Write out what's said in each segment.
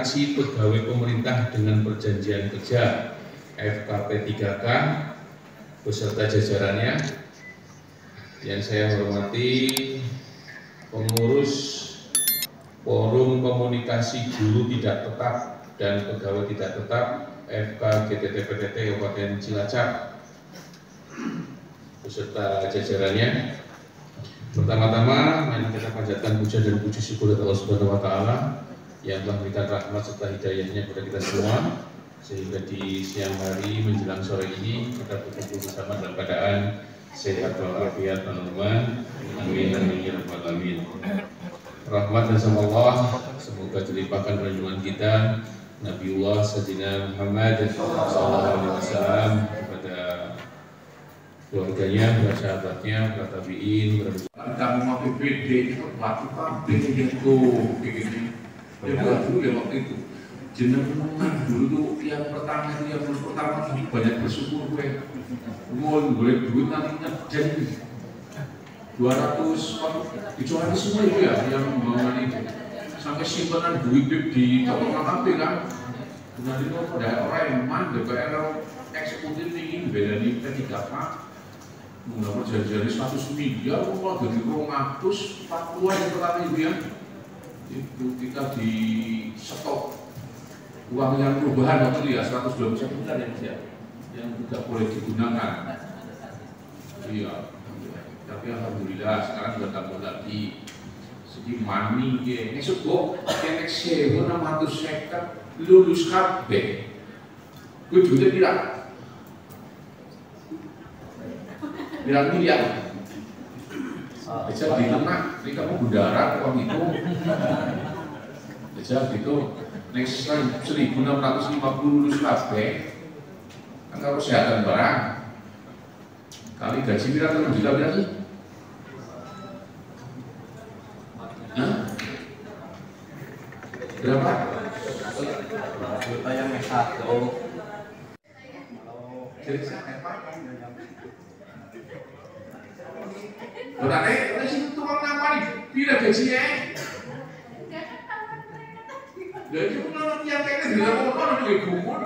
Komunikasi Pegawai Pemerintah dengan Perjanjian Kerja FKP 3K beserta jajarannya. Yang saya hormati pengurus Forum Komunikasi Guru Tidak Tetap dan Pegawai Tidak Tetap FKGTT-PTT Kabupaten Cilacap beserta jajarannya. Pertama-tama, mari kita panjatkan puja dan puji syukur kepada Allah Subhanahu wa Ta'ala yang telah memberikan rahmat serta hidayahnya kepada kita semua, sehingga di siang hari menjelang sore ini kita berkumpul bersama dalam keadaan sehat walafiat teman-teman. Amin amin ya rabbal alamin. Rahmat dan sama Allah semoga dilimpahkan junjungan kita Nabiullah Sayyidina Muhammad sallallahu alaihi wasallam kepada keluarganya, para sahabatnya, para tabi'in, kami mau PPD itu waktu kabeh itu begini. Ya dulu ya waktu itu. Jenengan dulu tuh yang pertama banyak bersyukur gue. Boleh duit nanti jadi 200 dicuali semua itu ya yang membangun itu. Sampai simpanan duit di toko KKP kan. Nanti itu ada orang DPR eksekutif ini beda di P3K. Mendapat janjian 100 miliar, kalau dari 240 yang pertama itu ya, itu kita di stok uang yang perubahan waktu itu ya 121 miliar yang tidak boleh digunakan. Iya, tapi alhamdulillah sekarang sudah tambah lagi. Jadi mani ya, nesuk kok yang sewa 650 lulus kabeh. Gue duitnya tidak. Bilang miliar, aja di tengah, ini kamu bundaran uang itu, aja gitu, next 1.650 lulus kabeh, kan kalau kesehatan barang, kali gaji berapa juta berapa sih? Berapa? Juta yang S1. Jadi siapa? Berarti, oleh situ tukang apa nih? Bila gajinya? Jadi menurut yang kayaknya tidak mau juga gumun.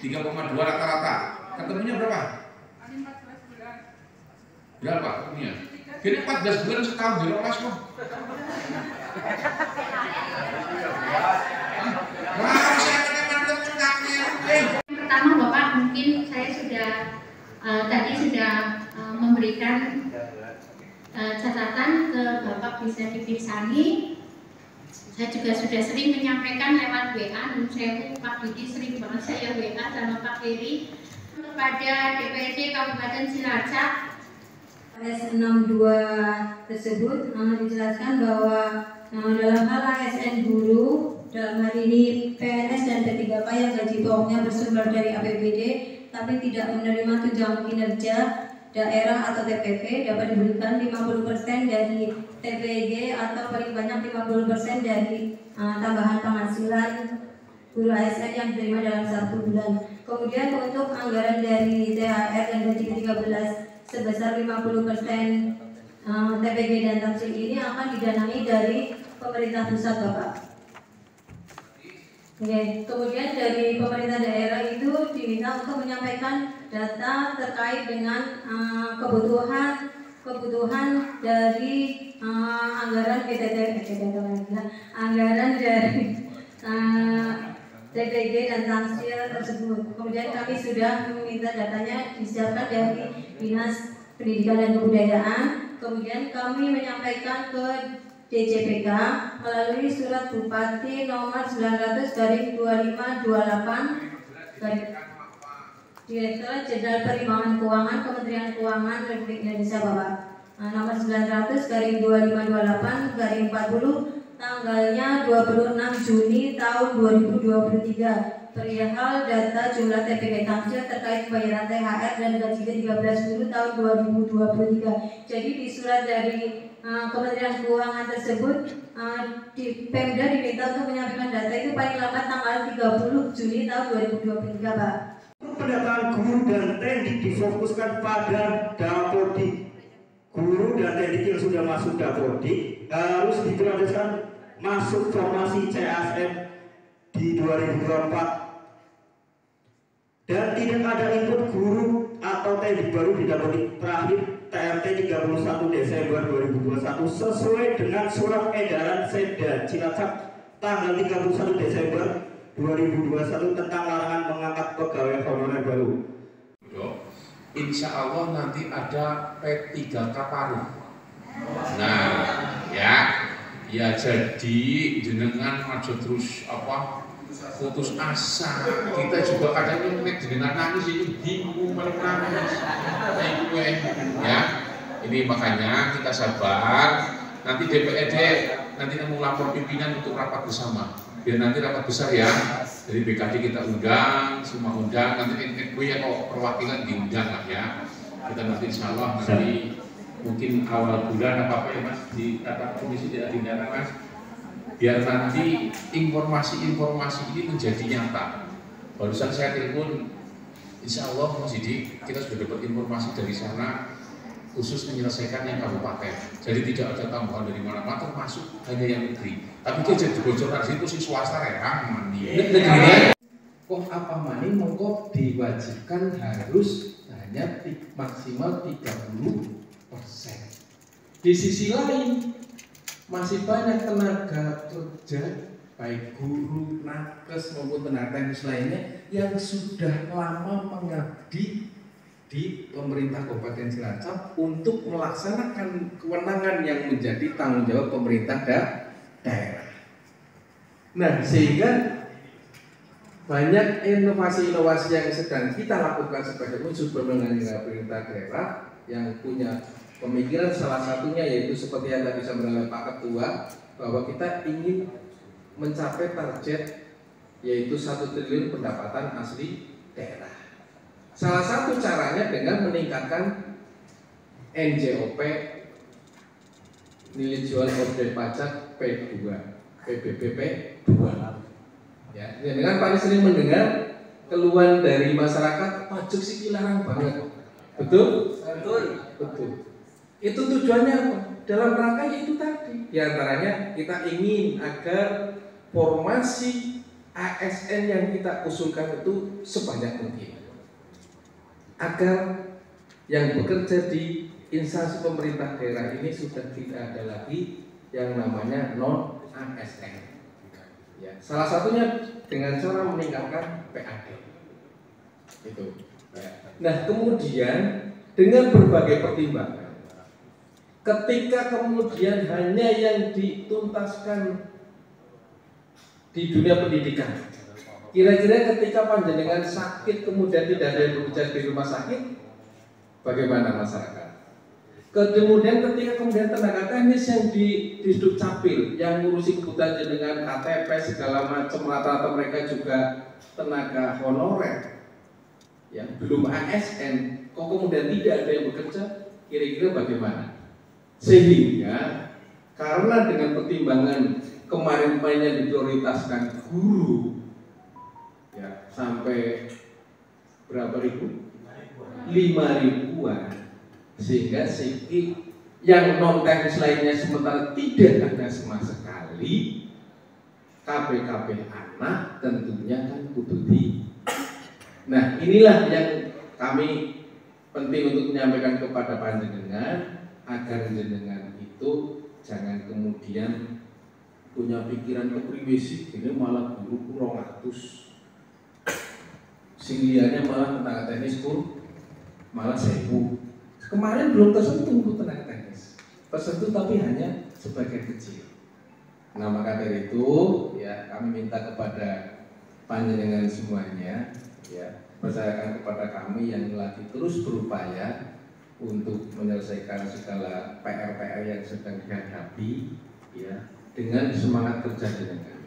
3,2 rata-rata. Ketemunya berapa? 14 bulan. Berapa ketemunya? Jadi 14 bulan setahun di lepas kok. Pertama Bapak, mungkin saya sudah tadi sudah memberikan catatan ke Bapak bisa dipirsani. Saya juga sudah sering menyampaikan lewat WA, dan saya Pak Didi sering banget saya WA sama Pak Heri kepada DPRD Kabupaten Cilacap. S62 tersebut dijelaskan bahwa dalam hal ASN guru dalam hal ini PNS dan P3K yang gaji pokoknya bersumber dari APBD tapi tidak menerima tunjangan kinerja daerah atau TPP dapat diberikan 50% dari TPG atau paling banyak 50% dari tambahan penghasilan guru ASN yang diterima dalam 1 bulan. Kemudian untuk anggaran dari THR dan gaji ke-13 sebesar 50% TPG dan tamsil ini akan didanai dari pemerintah pusat, Bapak. Oke, kemudian dari pemerintah daerah itu diminta untuk menyampaikan data terkait dengan kebutuhan dari anggaran anggaran dari TPG dan tamsil tersebut. Kemudian kami sudah meminta datanya disiapkan dari Dinas Pendidikan dan Kebudayaan. Kemudian kami menyampaikan ke DJPK melalui surat Bupati nomor 900/2528 Direktorat Jenderal Perimbangan Keuangan Kementerian Keuangan Republik Indonesia, Bapak. Nomor 900/2528/40 tanggalnya 26 Juni tahun 2023 perihal data jumlah TPG tamsil terkait pembayaran THR dan gaji ke-13 guru tahun 2023. Jadi di surat dari Kementerian Keuangan tersebut di Pemda diminta untuk menyampaikan data itu paling lambat tanggal 30 Juni tahun 2023, Pak. Pendataan guru dan teknik difokuskan pada Dapodik. Guru dan teknik yang sudah masuk Dapodik harus diprioritaskan masuk formasi CASM di 2024 dan tidak ada input guru atau TD baru didapat terakhir TRT 31 Desember 2021 sesuai dengan surat edaran Sekda Cilacap tanggal 31 Desember 2021 tentang larangan mengangkat pegawai honorer baru. Insya Allah nanti ada P3K paru. Nah, ya jadi jenengan aja terus putus asa. Kita juga kadang nek jenengan nangis ini bingung malah nangis. Ya. Ini makanya kita sabar. Nanti DPRD nanti mau lapor pimpinan untuk rapat bersama. Biar nanti rapat besar ya. Dari BKD kita undang, semua undang. Nanti gue ya kalau perwakilan diundang lah ya. Kita nanti insya Allah nanti mungkin awal bulan apa ya Mas di rapat komisi tidak diundang Mas. Biar nanti informasi-informasi ini menjadi nyata. Barusan saya telepon, insya Allah Mas Didi, kita sudah dapat informasi dari sana khusus menyelesaikan yang kabupaten. Jadi tidak ada tambahan dari mana-mana termasuk hanya yang negeri. Tapi itu jadi bocoran situ si swasta rekam mandi. Kok apa mani mongko diwajibkan harus hanya maksimal 30%. Di sisi lain masih banyak tenaga kerja baik guru, nakes maupun tenaga teknis lainnya yang sudah lama mengabdi di pemerintah Kabupaten Cilacap untuk melaksanakan kewenangan yang menjadi tanggung jawab pemerintah daerah. Nah, sehingga banyak inovasi-inovasi yang sedang kita lakukan sebagai unsur pemenangan pemerintah daerah yang punya pemikiran, salah satunya yaitu seperti yang tadi disampaikan oleh Pak Ketua, bahwa kita ingin mencapai target yaitu 1 triliun pendapatan asli daerah. Salah satu caranya dengan meningkatkan NJOP, nilai jual objek pajak P2, PBBP 2. Ya, dengan paling sering mendengar keluhan dari masyarakat, pajak sih larang banget. Betul? Betul. Itu tujuannya apa? Dalam rangka itu tadi. Di antaranya kita ingin agar formasi ASN yang kita usulkan itu sebanyak mungkin. Agar yang bekerja di instansi pemerintah daerah ini sudah tidak ada lagi yang namanya non ASN. Ya, salah satunya dengan cara meningkatkan PAD. Itu. Nah, kemudian dengan berbagai pertimbangan, ketika kemudian hanya yang dituntaskan di dunia pendidikan, kira-kira ketika panjenengan sakit kemudian tidak ada yang bekerja di rumah sakit, bagaimana masyarakat? Kemudian ketika kemudian tenaga teknis yang di Dukcapil yang ngurusi kebutuhan dengan KTP segala macam, rata-rata mereka juga tenaga honorer, ya belum ASN, kok kemudian tidak ada yang bekerja, kira-kira bagaimana? Sehingga karena dengan pertimbangan kemarin-kemarin yang diprioritaskan guru, ya sampai berapa ribu? 5.000-an, sehingga segi yang non teknis lainnya sementara tidak ada sama sekali. KPKP anak tentunya kan kudu di. Nah, inilah yang kami penting untuk menyampaikan kepada panjenengan agar jenengan itu jangan kemudian punya pikiran kepribesi, ini malah guru 200, sing liyane malah tenaga teknis pun malah 1000. Kemarin belum tersentuh untuk tenaga teknis, tersentuh tapi hanya sebagian kecil. Nah, maka dari itu ya kami minta kepada panjenengan semuanya ya percayakan kepada kami yang lagi terus berupaya untuk menyelesaikan segala PR-PR yang sedang dihadapi ya dengan semangat kerja jenengan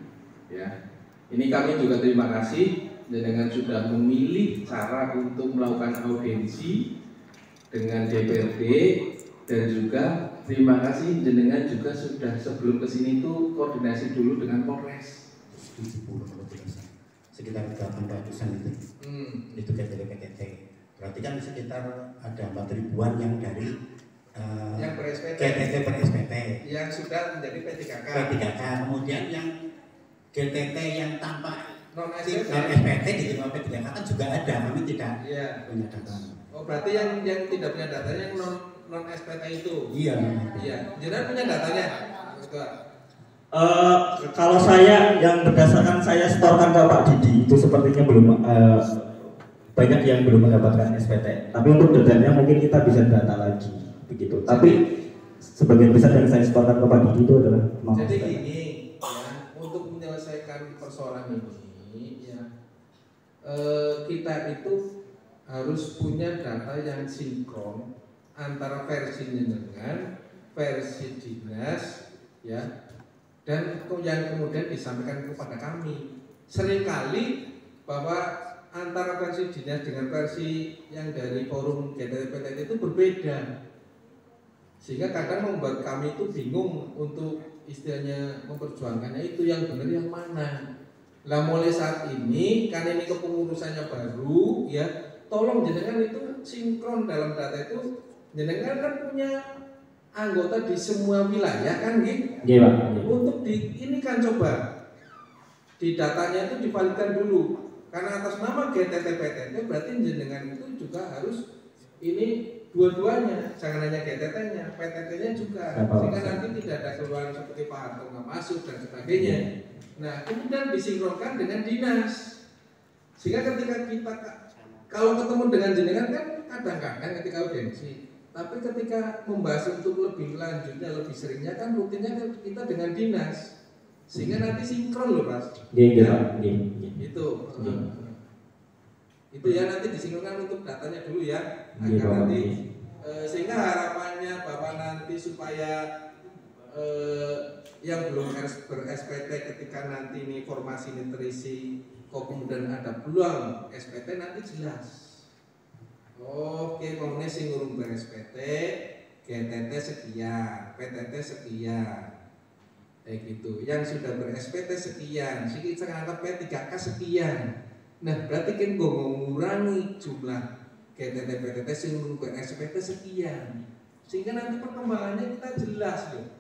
ya. Ini kami juga terima kasih jenengan sudah memilih cara untuk melakukan audiensi dengan DPRD, dan juga terima kasih jenengan juga sudah sebelum kesini itu koordinasi dulu dengan Polres. 70 sekitar 800-an itu. Itu PTT. Berarti kan sekitar ada 4.000-an yang dari yang ber-SPT. GTT ber-SPT. Yang sudah menjadi P3K. P3K. Kemudian yang GTT yang tanpa non-SPT diterima P3K kan juga ada, kami tidak punya data. Oh, berarti yang tidak punya datanya yang non-SPT itu? Iya. Jenengan punya datanya? Kalau saya yang berdasarkan saya setorkan ke Pak Didi itu sepertinya belum banyak yang belum mendapatkan SPT. Tapi untuk detailnya mungkin kita bisa data lagi begitu. Tapi sebagian besar yang saya setorkan ke Pak Didi itu adalah jadi gini ya, untuk menyelesaikan persoalan ini ya, kita itu harus punya data yang sinkron antara versi dengan versi dinas ya, dan yang kemudian disampaikan kepada kami. Seringkali bahwa antara versi dinas dengan versi yang dari forum GTT-PTT itu berbeda, sehingga kadang membuat kami itu bingung untuk istilahnya memperjuangkannya itu yang benar yang mana. Lah mulai saat ini karena ini kepengurusannya baru ya, tolong jenengan itu sinkron dalam data itu. Jenengan kan punya anggota di semua wilayah kan gitu. Iya, Pak. Untuk ini kan coba di datanya itu divalidkan dulu. Karena atas nama GTT-PTT berarti jenengan itu juga harus ini dua-duanya, jangan hanya GTT-nya, PTT-nya juga. Sehingga nanti tidak ada keluhan seperti Pak Harto nggak masuk dan sebagainya. Nah, kemudian disinkronkan dengan dinas. Sehingga ketika kita kalau ketemu dengan jenengan kan kadang-kadang ketika audiensi, tapi ketika membahas untuk lebih lanjutnya, lebih seringnya kan rutinnya kan kita dengan dinas, sehingga nanti sinkron loh Mas. Iya. Itu ya nanti disinkronkan untuk datanya dulu ya, agar nanti sehingga harapannya Bapak nanti supaya yang belum ber-SPT ketika nanti ini informasi ini terisi, kok kemudian ada peluang SPT nanti jelas. Oke, kemudian sing ngurung ber-SPT, GTT sekian, PTT sekian, kayak gitu. Yang sudah ber-SPT sekian, sedikit anggap P3K sekian. Nah, berarti kan gue mengurangi jumlah GTT PTT sing ngurung ber-SPT sekian, sehingga nanti perkembangannya kita jelas loh.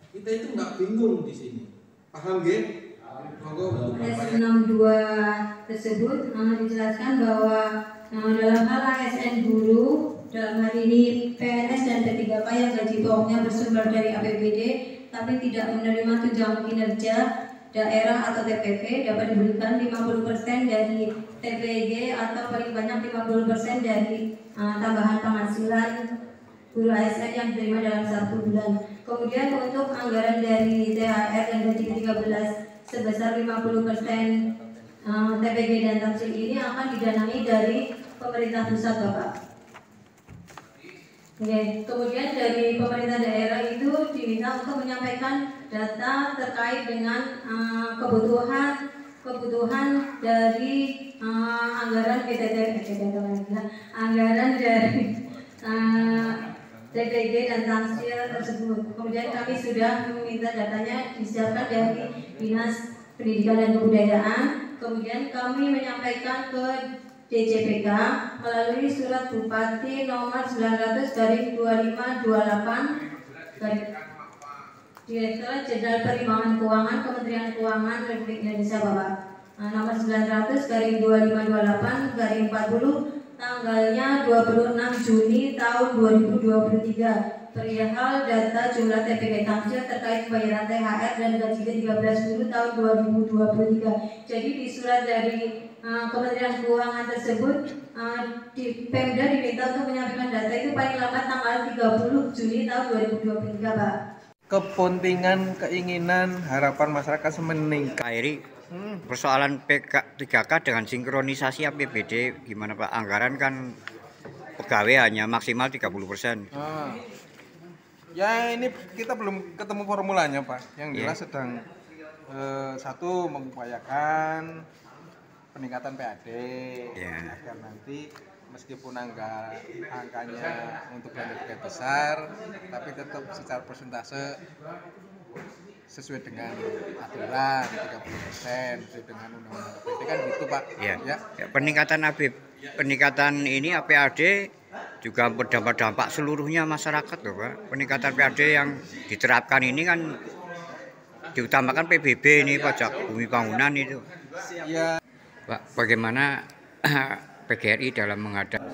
Kita itu nggak bingung di sini, paham gak? Pada 62 tersebut dijelaskan bahwa dalam hal ASN guru dalam hal ini PNS dan P3K yang gaji pokoknya bersumber dari APBD tapi tidak menerima tunjangan kinerja daerah atau TPV dapat diberikan 50% dari TPG atau paling banyak 50% dari tambahan penghasilan guru ASN yang diterima dalam 1 bulan. Kemudian untuk anggaran dari THR dan gaji ke-13 sebesar 50% TPG dan tamsil ini akan didanai dari pemerintah pusat, Bapak. Oke. Kemudian dari pemerintah daerah itu diminta untuk menyampaikan data terkait dengan kebutuhan dari anggaran anggaran dari TPG dan tamsil tersebut. Kemudian kami sudah meminta datanya disiapkan dari Dinas Pendidikan dan Kebudayaan. Kemudian kami menyampaikan ke DJPK melalui surat Bupati nomor 900/2528 Direktorat Jenderal Perimbangan Keuangan Kementerian Keuangan Republik Indonesia, Bapak. Nomor 900/2528/40 tanggalnya 26 Juni tahun 2023 perihal data jumlah TPG tamsil terkait pembayaran THR dan gaji ke-13 guru tahun 2023. Jadi di surat dari Kementerian Keuangan tersebut di Pemda diminta untuk menyampaikan data itu paling lambat tanggal 30 Juni tahun 2023, Pak. Kepentingan, keinginan, harapan masyarakat meningkat. Persoalan P3K dengan sinkronisasi APBD gimana Pak? Anggaran kan pegawai hanya maksimal 30%. Ya ini kita belum ketemu formulanya Pak. Yang jelas sedang satu mengupayakan peningkatan PAD agar nanti meskipun angkanya untuk belanja besar, tapi tetap secara persentase sesuai dengan aturan 30% sesuai dengan undang-undang APBD kan gitu Pak. Ya. Peningkatan peningkatan ini APAD juga berdampak dampak seluruhnya masyarakat loh Pak. Peningkatan PAD yang diterapkan ini kan diutamakan PBB ini, pajak bumi bangunan itu. Ya. Pak, bagaimana PGRI dalam menghadapi